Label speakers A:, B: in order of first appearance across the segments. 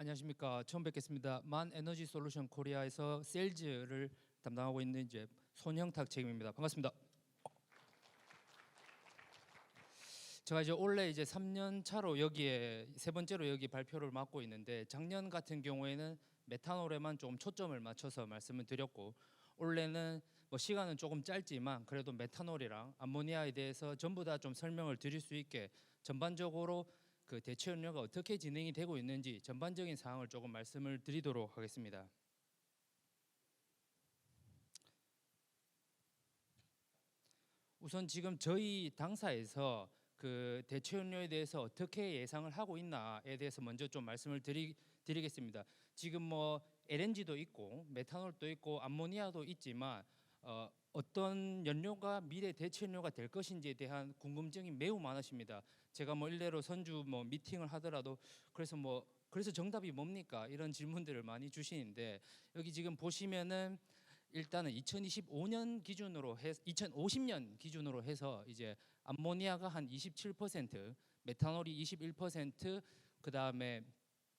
A: 안녕하십니까. 처음 뵙겠습니다. 만 에너지 솔루션 코리아에서 세일즈를 담당하고 있는 이제 손형탁 책임입니다. 반갑습니다. 제가 이제 올해 이제 3년 차로 여기에 세 번째로 여기 발표를 맡고 있는데, 작년 같은 경우에는 메탄올에만 조금 초점을 맞춰서 말씀을 드렸고, 올해는 뭐 시간은 조금 짧지만 그래도 메탄올이랑 암모니아에 대해서 전부 다 좀 설명을 드릴 수 있게 전반적으로 그 대체 연료가 어떻게 진행이 되고 있는지 전반적인 사항을 조금 말씀을 드리도록 하겠습니다. 우선 지금 저희 당사에서 그 대체 연료에 대해서 어떻게 예상을 하고 있나에 대해서 먼저 좀 말씀을 드리겠습니다. 지금 뭐 LNG도 있고 메탄올도 있고 암모니아도 있지만 어떤 연료가 미래 대체 연료가 될 것인지에 대한 궁금증이 매우 많으십니다. 제가 뭐 일례로 선주 뭐 미팅을 하더라도 그래서 정답이 뭡니까? 이런 질문들을 많이 주시는데, 여기 지금 보시면은 일단은 2025년 기준으로 2050년 기준으로 해서 이제 암모니아가 한 27%, 메탄올이 21%, 그다음에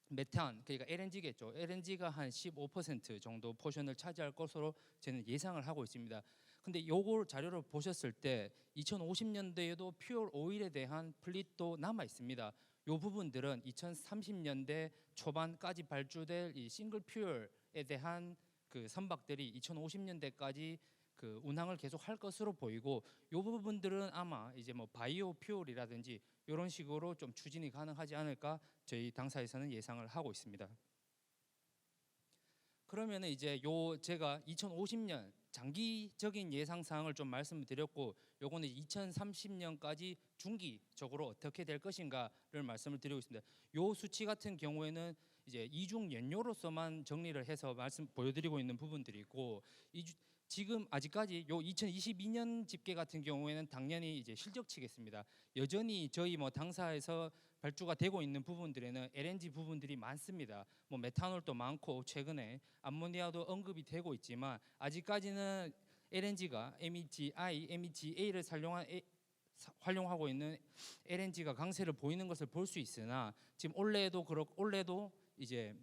A: 메탄, 그러니까 LNG겠죠. LNG가 한 15% 정도 포션을 차지할 것으로 저는 예상을 하고 있습니다. 근데 요걸 자료를 보셨을 때 2050년대에도 퓨얼 오일에 대한 플릿도 남아 있습니다. 요 부분들은 2030년대 초반까지 발주될 이 싱글 퓨얼에 대한 그 선박들이 2050년대까지 그 운항을 계속 할 것으로 보이고, 요 부분들은 아마 이제 뭐 바이오 퓨얼이라든지 이런 식으로 좀 추진이 가능하지 않을까 저희 당사에서는 예상을 하고 있습니다. 그러면 이제 제가 2050년 장기적인 예상 사항을 좀 말씀드렸고, 요거는 2030년까지 중기적으로 어떻게 될 것인가를 말씀을 드리고 있습니다. 요 수치 같은 경우에는 이제 이중 연료로서만 정리를 해서 말씀 보여드리고 있는 부분들이 있고, 지금 아직까지 요 2022년 집계 같은 경우에는 당연히 이제 실적치겠습니다. 여전히 저희 뭐 당사에서 발주가 되고 있는 부분들에는 LNG 부분들이 많습니다. 뭐 메탄올도 많고 최근에 암모니아도 언급이 되고 있지만, 아직까지는 LNG가 MEGI, MEGA를 활용하고 있는 LNG가 강세를 보이는 것을 볼 수 있으나, 지금 올해도 이제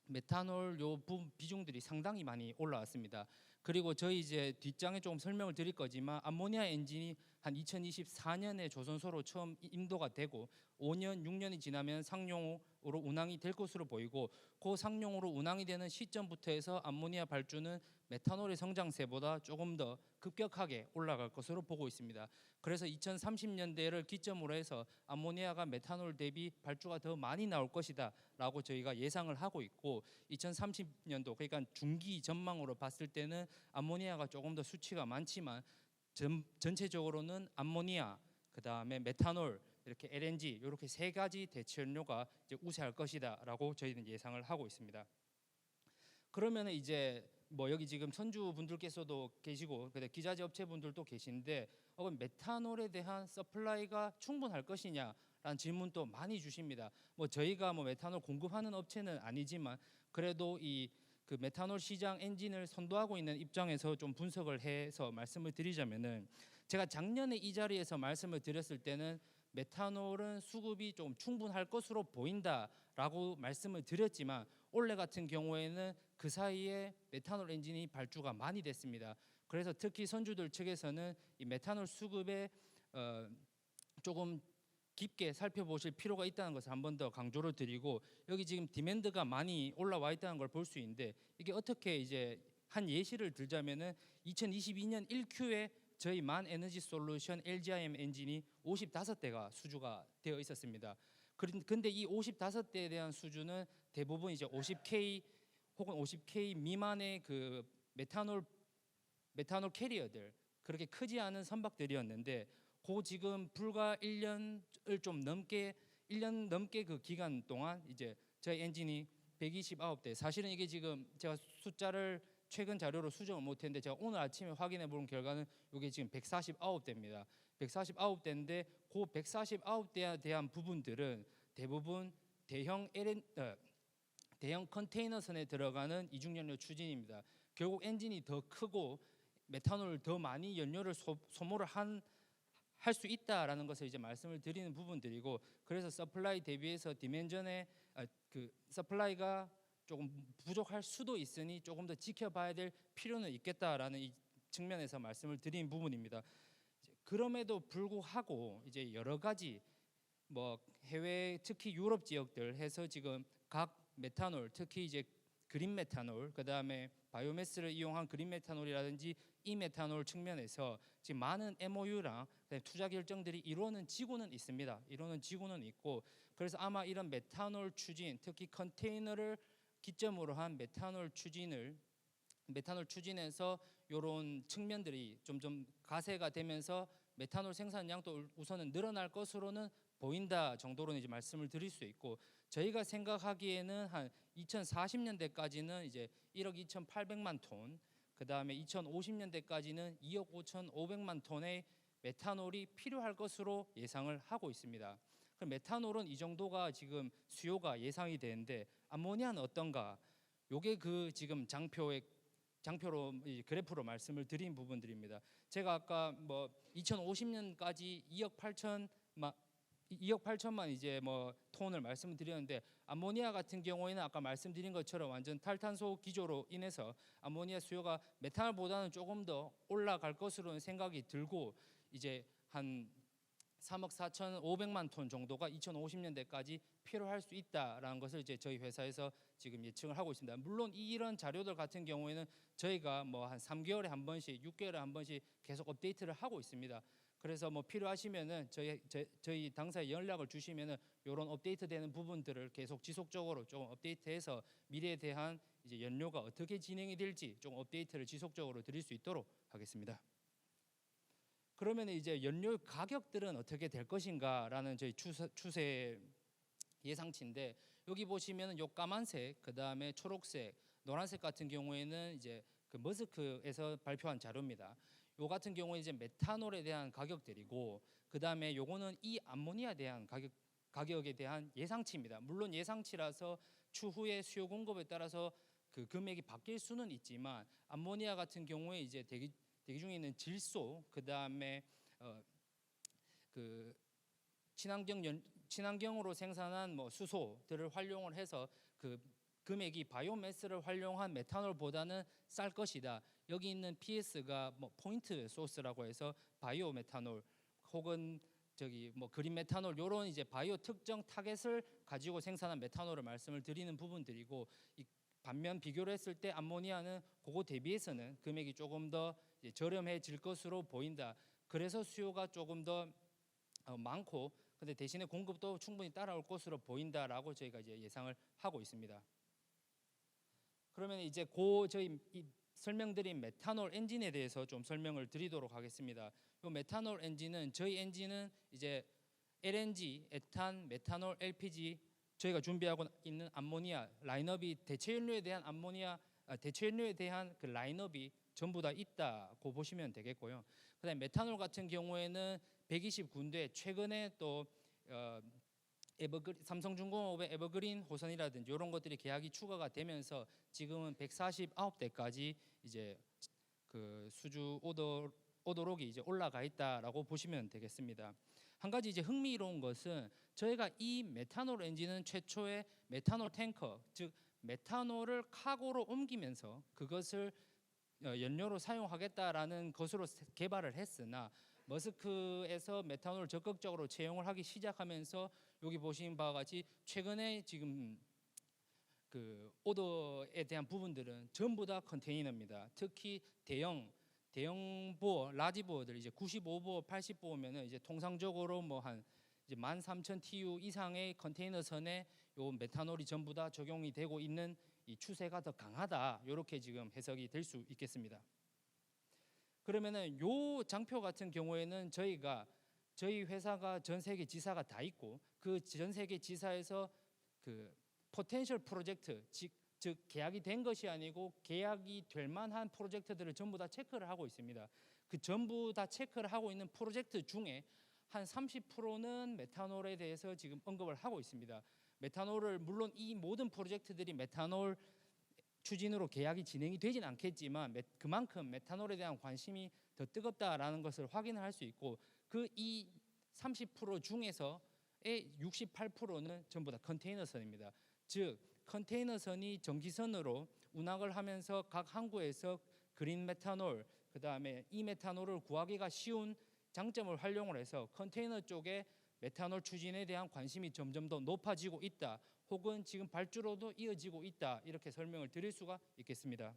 A: 메탄올 요 비중들이 상당히 많이 올라왔습니다. 그리고 저희 이제 뒷장에 조금 설명을 드릴 거지만, 암모니아 엔진이 한 2024년에 조선소로 처음 인도가 되고 5년, 6년이 지나면 상용으로 운항이 될 것으로 보이고, 그 상용으로 운항이 되는 시점부터 해서 암모니아 발주는 메탄올의 성장세보다 조금 더 급격하게 올라갈 것으로 보고 있습니다. 그래서 2030년대를 기점으로 해서 암모니아가 메탄올 대비 발주가 더 많이 나올 것이다 라고 저희가 예상을 하고 있고, 2030년도 그러니까 중기 전망으로 봤을 때는 암모니아가 조금 더 수치가 많지만 전체적으로는 암모니아, 그다음에 메탄올, 이렇게 LNG 이렇게 세 가지 대체 연료가 이제 우세할 것이다라고 저희는 예상을 하고 있습니다. 그러면 이제 뭐 여기 지금 선주 분들께서도 계시고 기자재 업체 분들도 계신데, 그럼 메탄올에 대한 서플라이가 충분할 것이냐라는 질문도 많이 주십니다. 뭐 저희가 뭐 메탄올 공급하는 업체는 아니지만 그래도 이 그 메탄올 시장 엔진을 선도하고 있는 입장에서 좀 분석을 해서 말씀을 드리자면은, 제가 작년에 이 자리에서 말씀을 드렸을 때는 메탄올은 수급이 좀 충분할 것으로 보인다라고 말씀을 드렸지만, 올해 같은 경우에는 그 사이에 메탄올 엔진이 발주가 많이 됐습니다. 그래서 특히 선주들 측에서는 이 메탄올 수급에 조금 깊게 살펴보실 필요가 있다는 것을 한 번 더 강조를 드리고, 여기 지금 디맨드가 많이 올라와 있다는 걸 볼 수 있는데, 이게 어떻게 이제 한 예시를 들자면은 2022년 1Q에 저희 만 에너지 솔루션 LGIM 엔진이 55대가 수주가 되어 있었습니다. 근데 이 55대에 대한 수주는 대부분 이제 50K 혹은 50K 미만의 그 메탄올 캐리어들, 그렇게 크지 않은 선박들이었는데, 지금 불과 1년 넘게 그 기간 동안 이제 저희 엔진이 129대, 사실은 이게 지금 제가 숫자를 최근 자료로 수정을 못했는데, 제가 오늘 아침에 확인해 본 결과는 이게 지금 149대입니다. 149대인데 그 149대에 대한 부분들은 대부분 대형 컨테이너선에 들어가는 이중연료 추진입니다. 결국 엔진이 더 크고 메탄올을 더 많이 연료를 소모를 할 수 있다라는 것을 이제 말씀을 드리는 부분들이고, 그래서 서플라이 대비해서 그 서플라이가 조금 부족할 수도 있으니 조금 더 지켜봐야 될 필요는 있겠다라는 이 측면에서 말씀을 드린 부분입니다. 그럼에도 불구하고 이제 여러 가지 뭐 해외 특히 유럽 지역들 해서 지금 각 메탄올 특히 이제 그린 메탄올 그다음에 바이오매스를 이용한 그린 메탄올이라든지 이 메탄올 측면에서 지금 많은 MOU랑 투자 결정들이 이루어는 지고는 있습니다. 이루어는 지고는 있고 그래서 아마 이런 메탄올 추진 특히 컨테이너를 기점으로 한 메탄올 추진에서 이런 측면들이 점점 가세가 되면서 메탄올 생산량도 우선은 늘어날 것으로는 보인다 정도로는 이제 말씀을 드릴 수 있고 저희가 생각하기에는 한 2040년대까지는 이제 1억 2,800만 톤, 그 다음에 2050년대까지는 2억 5,500만 톤의 메탄올이 필요할 것으로 예상을 하고 있습니다. 그럼 메탄올은 이 정도가 지금 수요가 예상이 되는데 암모니아는 어떤가? 요게 그 지금 장표로 그래프로 말씀을 드린 부분들입니다. 제가 아까 뭐 2050년까지 2억 8천만 이제 뭐 톤을 말씀드렸는데 암모니아 같은 경우에는 아까 말씀드린 것처럼 완전 탈탄소 기조로 인해서 암모니아 수요가 메탄올보다는 조금 더 올라갈 것으로는 생각이 들고 이제 한 3억 4,500만 톤 정도가 2050년대까지 필요할 수 있다라는 것을 이제 저희 회사에서 지금 예측을 하고 있습니다. 물론 이런 자료들 같은 경우에는 저희가 뭐 한 3개월에 한 번씩, 6개월에 한 번씩 계속 업데이트를 하고 있습니다. 그래서 뭐 필요하시면은 저희 당사에 연락을 주시면은 이런 업데이트되는 부분들을 계속 지속적으로 좀 업데이트해서 미래에 대한 이제 연료가 어떻게 진행이 될지 좀 업데이트를 지속적으로 드릴 수 있도록 하겠습니다. 그러면 이제 연료 가격들은 어떻게 될 것인가라는 저희 추세 예상치인데 여기 보시면은 요 까만색, 그 다음에 초록색, 노란색 같은 경우에는 이제 그 머스크에서 발표한 자료입니다. 요 같은 경우에 이제 메탄올에 대한 가격들이고 그 다음에 요거는 이 암모니아에 대한 가격에 대한 예상치입니다. 물론 예상치라서 추후에 수요 공급에 따라서 그 금액이 바뀔 수는 있지만 암모니아 같은 경우에 이제 대기 중에 있는 질소 그 다음에 그 친환경으로 생산한 뭐 수소들을 활용을 해서 그 금액이 바이오매스를 활용한 메탄올보다는 쌀 것이다. 여기 있는 PS가 뭐 포인트 소스라고 해서 바이오 메탄올 혹은 저기 뭐 그린 메탄올 요런 이제 바이오 특정 타겟을 가지고 생산한 메탄올을 말씀을 드리는 부분들이고 반면 비교를 했을 때 암모니아는 그거 대비해서는 금액이 조금 더 저렴해질 것으로 보인다. 그래서 수요가 조금 더 많고 근데 대신에 공급도 충분히 따라올 것으로 보인다라고 저희가 이제 예상을 하고 있습니다. 그러면 이제 저희 설명드린 메탄올 엔진에 대해서 좀 설명을 드리도록 하겠습니다. 이 메탄올 엔진은 저희 엔진은 이제 LNG, 에탄, 메탄올, LPG 저희가 준비하고 있는 암모니아 라인업이 대체연료에 대한 그 라인업이 전부 다 있다고 보시면 되겠고요. 그다음에 메탄올 같은 경우에는 129군데 최근에 또 삼성중공업의 에버그린 호선이라든지 이런 것들이 계약이 추가가 되면서 지금은 149대까지 이제 그 수주 오더록이 이제 올라가 있다라고 보시면 되겠습니다. 한 가지 이제 흥미로운 것은 저희가 이 메탄올 엔진은 최초의 메탄올 탱커 즉 메탄올을 카고로 옮기면서 그것을 연료로 사용하겠다라는 것으로 개발을 했으나 머스크에서 메탄올을 적극적으로 채용을 하기 시작하면서 여기 보신 바와 같이 최근에 지금 그 오더에 대한 부분들은 전부 다 컨테이너입니다. 특히 대형 보어, 라지 보어들 이제 95보어, 80보어면은 이제 통상적으로 뭐 한 이제 13,000 TU 이상의 컨테이너 선에 요 메탄올이 전부 다 적용이 되고 있는 이 추세가 더 강하다. 이렇게 지금 해석이 될 수 있겠습니다. 그러면은 요 장표 같은 경우에는 저희 회사가 전 세계 지사가 다 있고 그 전 세계 지사에서 그 포텐셜 프로젝트 즉 계약이 된 것이 아니고 계약이 될 만한 프로젝트들을 전부 다 체크를 하고 있습니다. 그 전부 다 체크를 하고 있는 프로젝트 중에 한 30%는 메탄올에 대해서 지금 언급을 하고 있습니다. 메탄올을 물론 이 모든 프로젝트들이 메탄올 추진으로 계약이 진행이 되진 않겠지만 그만큼 메탄올에 대한 관심이 더 뜨겁다라는 것을 확인을 할 수 있고 그 이 30% 중에서의 68%는 전부 다 컨테이너선입니다. 즉 컨테이너선이 전기선으로 운항을 하면서 각 항구에서 그린 메탄올, 그다음에 이 메탄올을 구하기가 쉬운 장점을 활용을 해서 컨테이너 쪽에 메탄올 추진에 대한 관심이 점점 더 높아지고 있다, 혹은 지금 발주로도 이어지고 있다, 이렇게 설명을 드릴 수가 있겠습니다.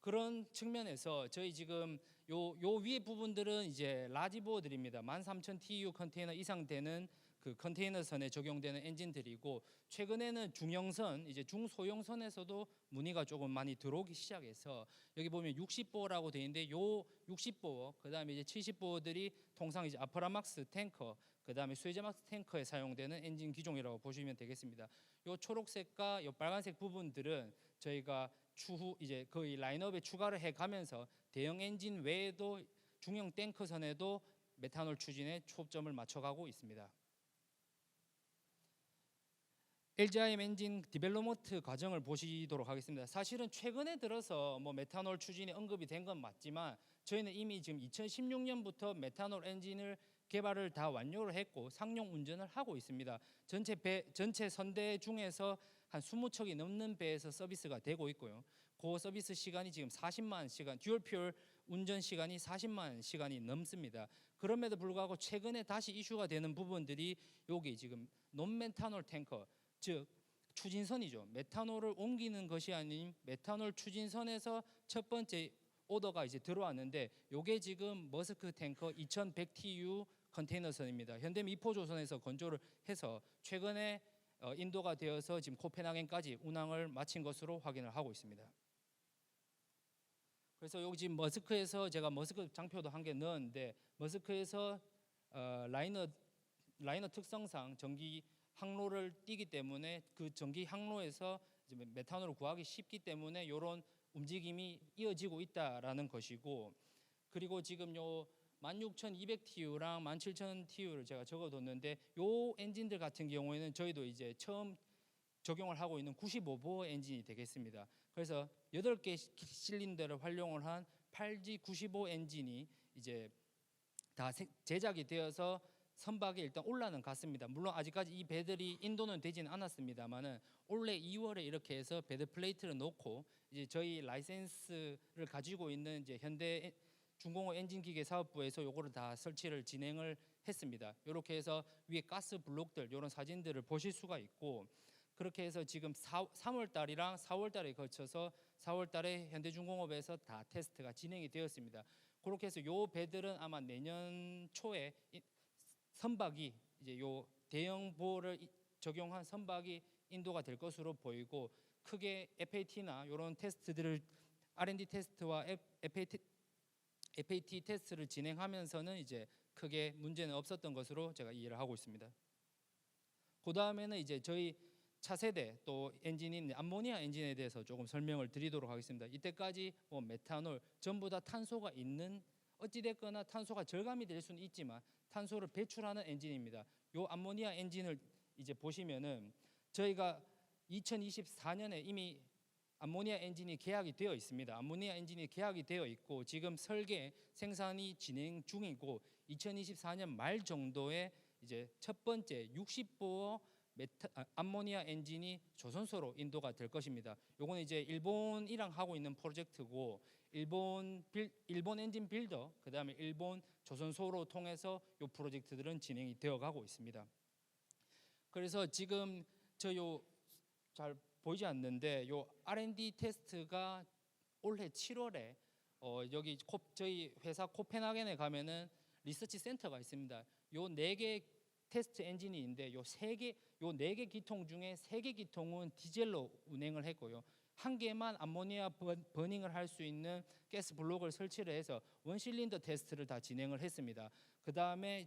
A: 그런 측면에서 저희 지금 요 위에 부분들은 이제 라지보어들입니다. 13,000 TEU 컨테이너 이상 되는 그 컨테이너선에 적용되는 엔진들이고, 최근에는 중형선, 이제 중소형선에서도 문의가 조금 많이 들어오기 시작해서 여기 보면 60보어라고 되어 있는데, 요 60보어, 그다음에 이제 70보어들이 통상 이제 아프라막스 탱커, 그다음에 수에즈막스 탱커에 사용되는 엔진 기종이라고 보시면 되겠습니다. 요 초록색과 요 빨간색 부분들은 저희가 추후 이제 거의 라인업에 추가를 해가면서 대형 엔진 외에도 중형 탱커선에도 메탄올 추진에 초점을 맞춰가고 있습니다. LGIM 엔진 디벨롭먼트 과정을 보시도록 하겠습니다. 사실은 최근에 들어서 뭐 메탄올 추진이 언급이 된 건 맞지만, 저희는 이미 지금 2016년부터 메탄올 엔진을 개발을 다 완료를 했고 상용 운전을 하고 있습니다. 전체 선대 중에서 한 20척이 넘는 배에서 서비스가 되고 있고요. 그 서비스 시간이 지금 40만 시간, 듀얼 운전 시간이 40만 시간이 넘습니다. 그럼에도 불구하고 최근에 다시 이슈가 되는 부분들이 여기 지금 논메탄올 탱커, 즉 추진선이죠. 메탄올을 옮기는 것이 아닌 메탄올 추진선에서 첫 번째 오더가 이제 들어왔는데, 요게 지금 머스크 탱커 2100 TU 컨테이너선입니다. 현대 미포조선에서 건조를 해서 최근에 인도가 되어서 지금 코펜하겐까지 운항을 마친 것으로 확인을 하고 있습니다. 그래서 여기 지금 머스크에서 제가 머스크 장표도 한 개 넣었는데, 머스크에서 라이너 특성상 전기 항로를 띄기 때문에 그 전기 항로에서 메탄올을 구하기 쉽기 때문에 이런 움직임이 이어지고 있다라는 것이고, 그리고 지금 요 16,200 TU랑 17,000 TU를 제가 적어뒀는데, 요 엔진들 같은 경우에는 저희도 이제 처음 적용을 하고 있는 95보어 엔진이 되겠습니다. 그래서 8개 실린더를 활용을 한 8G95 엔진이 이제 다 제작이 되어서 선박에 일단 올라는 갔습니다. 물론 아직까지 이 배들이 인도는 되지는 않았습니다만은 올해 2월에 이렇게 해서 배드 플레이트를 놓고 이제 저희 라이센스를 가지고 있는 이제 현대 중공업 엔진기계 사업부에서 요거를 다 설치를 진행을 했습니다. 이렇게 해서 위에 가스 블록들, 이런 사진들을 보실 수가 있고, 그렇게 해서 지금 3월 달이랑 4월 달에 거쳐서 4월 달에 현대중공업에서 다 테스트가 진행이 되었습니다. 그렇게 해서 요 배들은 아마 내년 초에 선박이 이제 요 대형 보호를 적용한 선박이 인도가 될 것으로 보이고, 크게 FAT나 이런 테스트들을 R&D 테스트와 FAT 테스트를 진행하면서는 이제 크게 문제는 없었던 것으로 제가 이해를 하고 있습니다. 그 다음에는 이제 저희 차세대 또 엔진인 암모니아 엔진에 대해서 조금 설명을 드리도록 하겠습니다. 이때까지 뭐 메탄올 전부 다 탄소가 있는, 어찌됐거나 탄소가 절감이 될 수는 있지만 탄소를 배출하는 엔진입니다. 요 암모니아 엔진을 이제 보시면은 저희가 2024년에 이미 암모니아 엔진이 계약이 되어 있습니다. 암모니아 엔진이 계약이 되어 있고 지금 설계 생산이 진행 중이고 2024년 말 정도에 이제 첫 번째 60보어 암모니아 엔진이 조선소로 인도가 될 것입니다. 요거는 이제 일본이랑 하고 있는 프로젝트고, 일본 엔진 빌더, 그다음에 일본 조선소로 통해서 요 프로젝트들은 진행이 되어 가고 있습니다. 그래서 지금 저 요 잘 보이지 않는데 요 R&D 테스트가 올해 7월에 여기 저희 회사 코펜하겐에 가면은 리서치 센터가 있습니다. 요 4개 테스트 엔진이 있는데 요 4개 기통 중에 3개 기통은 디젤로 운행을 했고요. 한 개만 암모니아 버닝을 할 수 있는 가스 블록을 설치를 해서 원실린더 테스트를 다 진행을 했습니다. 그 다음에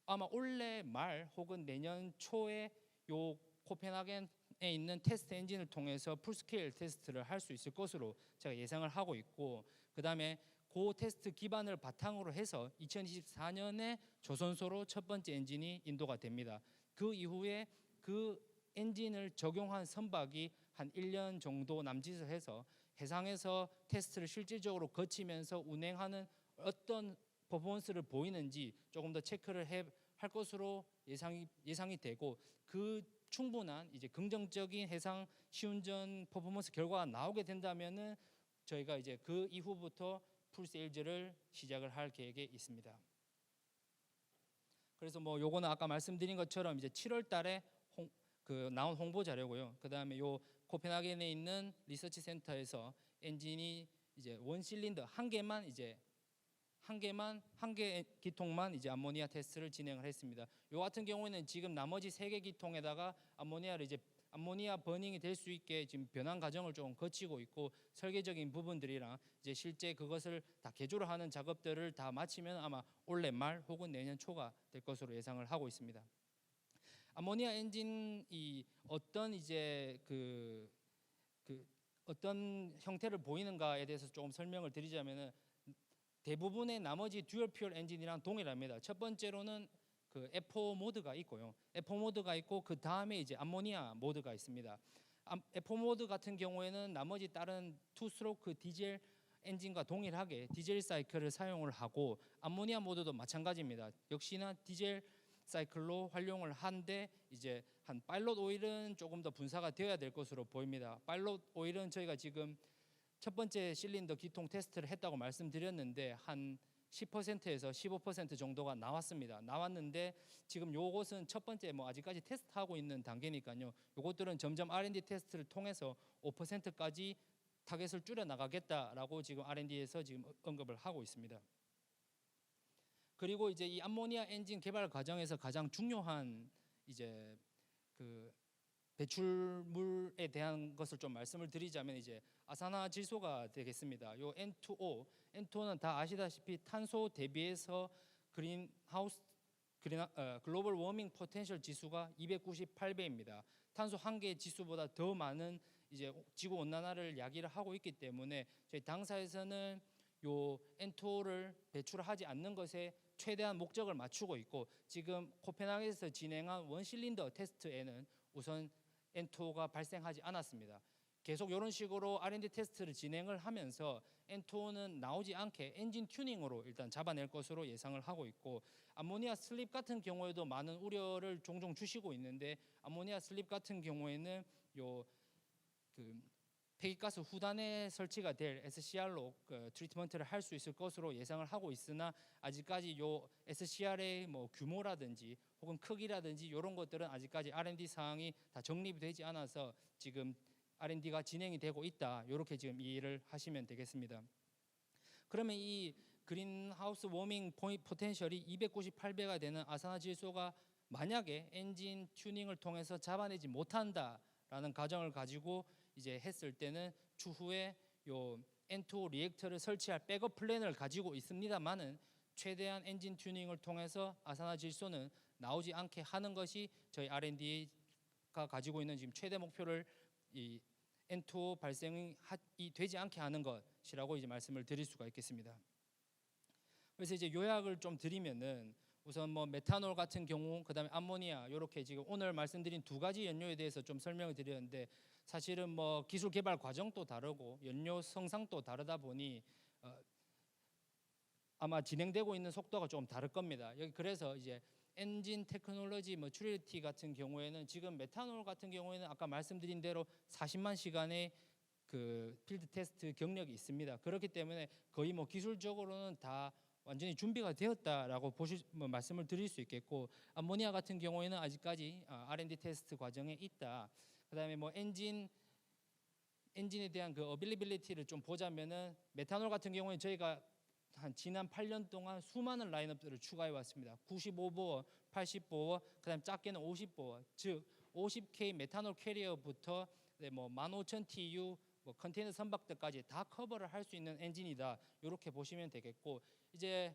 A: 아마 올해 말 혹은 내년 초에 요 코펜하겐에 있는 테스트 엔진을 통해서 풀스케일 테스트를 할 수 있을 것으로 제가 예상을 하고 있고, 그 다음에 그 테스트 기반을 바탕으로 해서 2024년에 조선소로 첫 번째 엔진이 인도가 됩니다. 그 이후에 그 엔진을 적용한 선박이 한 1년 정도 남짓을 해서 해상에서 테스트를 실질적으로 거치면서 운행하는 어떤 퍼포먼스를 보이는지 조금 더 체크를 할 것으로 예상이 되고, 그 충분한 이제 긍정적인 해상 시운전 퍼포먼스 결과가 나오게 된다면은 저희가 이제 그 이후부터 풀세일즈를 시작을 할 계획에 있습니다. 그래서 뭐 요거는 아까 말씀드린 것처럼 이제 7월 달에 나온 홍보 자료고요. 그다음에 요 코펜하겐에 있는 리서치 센터에서 엔진이 이제 원 실린더 한 개 기통만 이제 암모니아 테스트를 진행을 했습니다. 요 같은 경우에는 지금 나머지 3개 기통에다가 암모니아 버닝이 될 수 있게 지금 변환 과정을 좀 거치고 있고 설계적인 부분들이랑 이제 실제 그것을 다 개조를 하는 작업들을 다 마치면 아마 올해 말 혹은 내년 초가 될 것으로 예상을 하고 있습니다. 암모니아 엔진이 어떤 이제 어떤 형태를 보이는가에 대해서 조금 설명을 드리자면은 대부분의 나머지 듀얼 퓨얼 엔진이랑 동일합니다. 첫 번째로는 그 F4 모드가 있고요. F4 모드가 있고 그 다음에 이제 암모니아 모드가 있습니다. F4 모드 같은 경우에는 나머지 다른 투 스트로크 디젤 엔진과 동일하게 디젤 사이클을 사용을 하고 암모니아 모드도 마찬가지입니다. 역시나 디젤 사이클로 활용을 한데 이제 한 파일럿 오일은 조금 더 분사가 되어야 될 것으로 보입니다. 파일럿 오일은 저희가 지금 첫 번째 실린더 기통 테스트를 했다고 말씀드렸는데 한 10%에서 15% 정도가 나왔는데 지금 요것은 첫 번째 뭐 아직까지 테스트하고 있는 단계니까요. 요것들은 점점 R&D 테스트를 통해서 5%까지 타겟을 줄여 나가겠다라고 지금 R&D에서 지금 언급을 하고 있습니다. 그리고 이제 이 암모니아 엔진 개발 과정에서 가장 중요한 이제 그 배출물에 대한 것을 좀 말씀을 드리자면 이제 아산화질소가 되겠습니다. 요 N2O는 다 아시다시피 탄소 대비해서 글로벌 워밍 포텐셜 지수가 298배입니다. 탄소 한 개 지수보다 더 많은 이제 지구 온난화를 야기를 하고 있기 때문에 저희 당사에서는 요 N2O를 배출하지 않는 것에 최대한 목적을 맞추고 있고 지금 코펜하겐에서 진행한 원실린더 테스트에는 우선 N2O가 발생하지 않았습니다. 계속 이런 식으로 R&D 테스트를 진행을 하면서 N2O는 나오지 않게 엔진 튜닝으로 일단 잡아낼 것으로 예상을 하고 있고 암모니아 슬립 같은 경우에도 많은 우려를 종종 주시고 있는데 암모니아 슬립 같은 경우에는 배기가스 후단에 설치가 될 SCR로 트리트먼트를 할 수 있을 것으로 예상을 하고 있으나 아직까지 요 SCR의 뭐 규모라든지 혹은 크기라든지 이런 것들은 아직까지 R&D 사항이 다 정립이 되지 않아서 지금 R&D가 진행이 되고 있다. 이렇게 지금 이해를 하시면 되겠습니다. 그러면 이 그린하우스 워밍 포텐셜이 298배가 되는 아산화질소가 만약에 엔진 튜닝을 통해서 잡아내지 못한다라는 가정을 가지고 이제 했을 때는 추후에 요 N2O 리액터를 설치할 백업 플랜을 가지고 있습니다만은 최대한 엔진 튜닝을 통해서 아산화질소는 나오지 않게 하는 것이 저희 R&D가 가지고 있는 지금 최대 목표를 이 N2O 발생이 되지 않게 하는 것이라고 이제 말씀을 드릴 수가 있겠습니다. 그래서 이제 요약을 좀 드리면은 우선 뭐 메탄올 같은 경우 그다음에 암모니아 이렇게 지금 오늘 말씀드린 두 가지 연료에 대해서 좀 설명을 드렸는데 사실은 뭐 기술 개발 과정도 다르고 연료 성상도 다르다 보니 아마 진행되고 있는 속도가 좀 다를 겁니다. 여기 그래서 이제 엔진 테크놀로지 머추리티 같은 경우에는 지금 메탄올 같은 경우에는 아까 말씀드린 대로 40만 시간의 그 필드 테스트 경력이 있습니다. 그렇기 때문에 거의 뭐 기술적으로는 다 완전히 준비가 되었다라고 말씀을 드릴 수 있겠고 암모니아 같은 경우에는 아직까지 R&D 테스트 과정에 있다. 그다음에 뭐 엔진에 대한 그 어빌리빌리티를 좀 보자면은 메탄올 같은 경우에 저희가 한 지난 8년 동안 수많은 라인업들을 추가해 왔습니다. 95보어, 80보어, 그다음 작게는 50보어, 즉 50K 메탄올 캐리어부터 뭐 15,000 TU 뭐 컨테이너 선박들까지 다 커버를 할 수 있는 엔진이다. 이렇게 보시면 되겠고 이제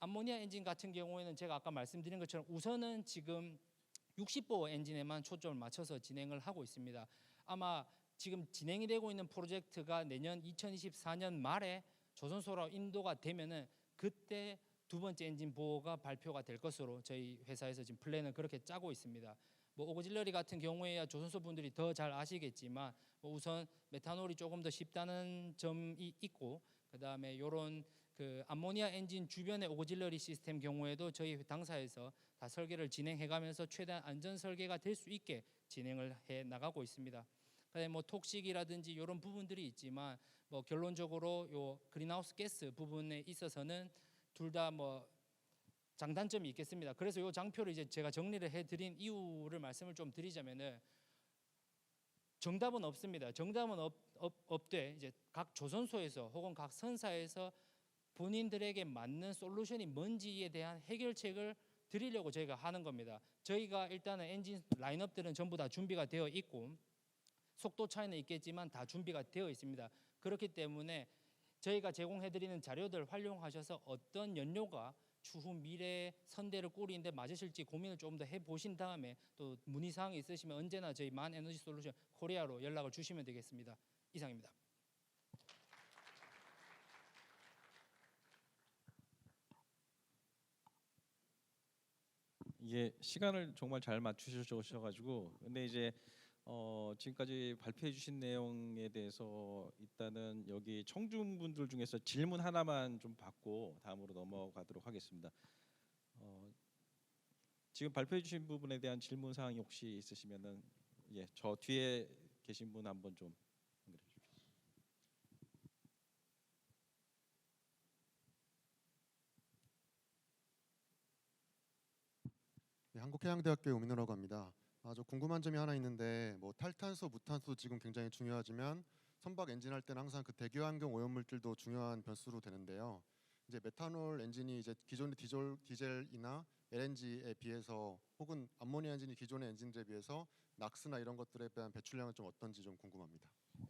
A: 암모니아 엔진 같은 경우에는 제가 아까 말씀드린 것처럼 우선은 지금 60보어 엔진에만 초점을 맞춰서 진행을 하고 있습니다. 아마 지금 진행이 되고 있는 프로젝트가 내년 2024년 말에 조선소로 인도가 되면은 그때 두 번째 엔진 보호가 발표가 될 것으로 저희 회사에서 지금 플랜을 그렇게 짜고 있습니다. 뭐 오거질러리 같은 경우에야 조선소 분들이 더 잘 아시겠지만 뭐 우선 메탄올이 조금 더 쉽다는 점이 있고 그다음에 요런 그 암모니아 엔진 주변의 오거질러리 시스템 경우에도 저희 당사에서 다 설계를 진행해가면서 최대한 안전 설계가 될 수 있게 진행을 해 나가고 있습니다. 그다음에 뭐 톡식이라든지 이런 부분들이 있지만 뭐 결론적으로 요 그린하우스 가스 부분에 있어서는 둘 다 뭐 장단점이 있겠습니다. 그래서 요 장표를 이제 제가 정리를 해드린 이유를 말씀을 좀 드리자면은 정답은 없습니다. 정답은 없되 이제 각 조선소에서 혹은 각 선사에서 본인들에게 맞는 솔루션이 뭔지에 대한 해결책을 드리려고 저희가 하는 겁니다. 저희가 일단은 엔진 라인업들은 전부 다 준비가 되어 있고 속도 차이는 있겠지만 다 준비가 되어 있습니다. 그렇기 때문에 저희가 제공해드리는 자료들 활용하셔서 어떤 연료가 추후 미래 선대를 꾸리는데 맞으실지 고민을 조금 더 해보신 다음에 또 문의사항이 있으시면 언제나 저희 만에너지솔루션 코리아로 연락을 주시면 되겠습니다. 이상입니다.
B: 이게 시간을 정말 잘 맞추셔가지고 근데 이제 지금까지 발표해 주신 내용에 대해서 일단은 여기 청중분들 중에서 질문 하나만 좀 받고 다음으로 넘어가도록 하겠습니다. 지금 발표해 주신 부분에 대한 질문 사항이 혹시 있으시면은 저 뒤에 계신 분 한번 좀 연결해 주십시오.
C: 네, 한국해양대학교의 오민호라고 합니다. 저 궁금한 점이 하나 있는데 뭐 탈탄소, 무탄소 지금 굉장히 중요하지만 선박 엔진 할 때는 항상 그 대기 환경 오염물질도 중요한 변수로 되는데요. 이제 메탄올 엔진이 이제 기존의 디젤이나 LNG에 비해서 혹은 암모니아 엔진이 기존의 엔진들에 비해서 낙스나 이런 것들에 대한 배출량은 좀 어떤지 좀 궁금합니다.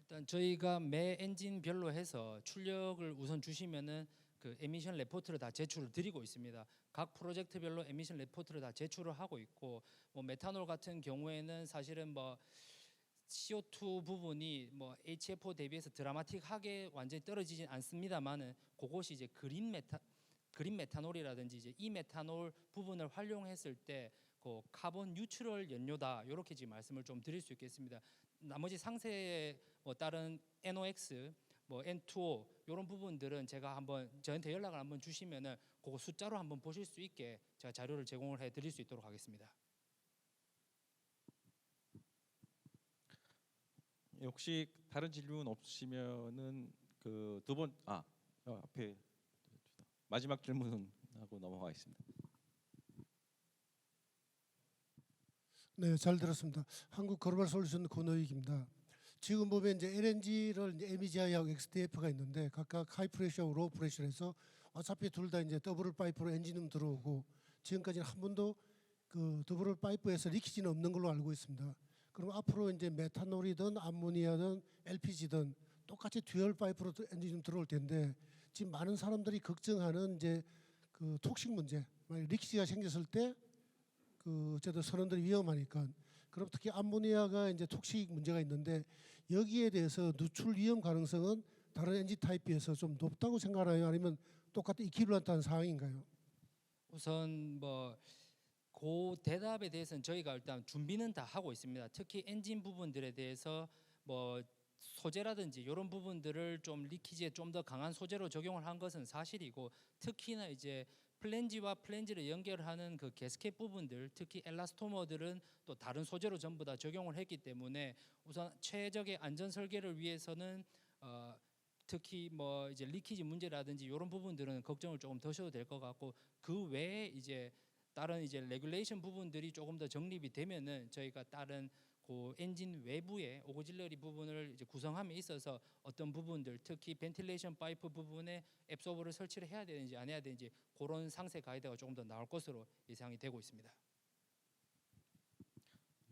A: 일단 저희가 매 엔진별로 해서 출력을 우선 주시면은 그 에미션 레포트를 다 제출을 드리고 있습니다. 각 프로젝트별로 에미션 레포트를 다 제출을 하고 있고 뭐 메탄올 같은 경우에는 사실은 뭐 CO2 부분이 뭐 HFO 대비해서 드라마틱하게 완전히 떨어지진 않습니다만은 그것이 이제 그린 메탄올이라든지 이제 이 메탄올 부분을 활용했을 때 그 카본 뉴트럴 연료다 이렇게 지금 말씀을 좀 드릴 수 있겠습니다. 나머지 상세에 뭐 다른 NOx, 뭐 N2O 이런 부분들은 제가 한번 저한테 연락을 한번 주시면은 그거 숫자로 한번 보실 수 있게 제가 자료를 제공을 해드릴 수 있도록 하겠습니다.
B: 혹시 다른 질문 없으시면은 그 앞에 마지막 질문하고 넘어가겠습니다.
D: 네, 잘 들었습니다. 한국 글로벌 솔루션 권호익입니다. 지금 보면 이제 LNG를 이제 MEGI하고 XDF가 있는데 각각 하이 프레셔, 로우 프레셔에서 어차피 둘 다 이제 더블 파이프로 엔진음 들어오고 지금까지는 한 번도 그 더블 파이프에서 리키지는 없는 걸로 알고 있습니다. 그럼 앞으로 이제 메탄올이든 암모니아든 LPG든 똑같이 듀얼 파이프로 엔진음 들어올 텐데 지금 많은 사람들이 걱정하는 이제 그 톡식 문제, 만약 리키지가 생겼을 때 그 어쨌든 선원들이 위험하니까 그럼 특히 암모니아가 이제 톡식 문제가 있는데 여기에 대해서 누출 위험 가능성은 다른 엔진 타입에 비해서 좀 높다고 생각하나요? 아니면 똑같은 이퀴밸런트한 상황인가요?
A: 우선 뭐 그 대답에 대해서는 저희가 일단 준비는 다 하고 있습니다. 특히 엔진 부분들에 대해서 뭐 소재라든지 이런 부분들을 좀 리키지에 좀 더 강한 소재로 적용을 한 것은 사실이고 특히나 이제 플랜지와 플랜지를 연결하는 그 게스켓 부분들 특히 엘라스토머들은 또 다른 소재로 전부 다 적용을 했기 때문에 우선 최적의 안전 설계를 위해서는 특히 뭐 이제 리키지 문제라든지 이런 부분들은 걱정을 조금 더셔도 될 것 같고 그 외에 이제 다른 이제 레귤레이션 부분들이 조금 더 정립이 되면은 저희가 다른 그 엔진 외부의 오거질러리 부분을 이제 구성함에 있어서 어떤 부분들 특히 벤틸레이션 파이프 부분에 앱소버를 설치를 해야 되는지 안 해야 되는지 그런 상세 가이드가 조금 더 나올 것으로 예상이 되고 있습니다.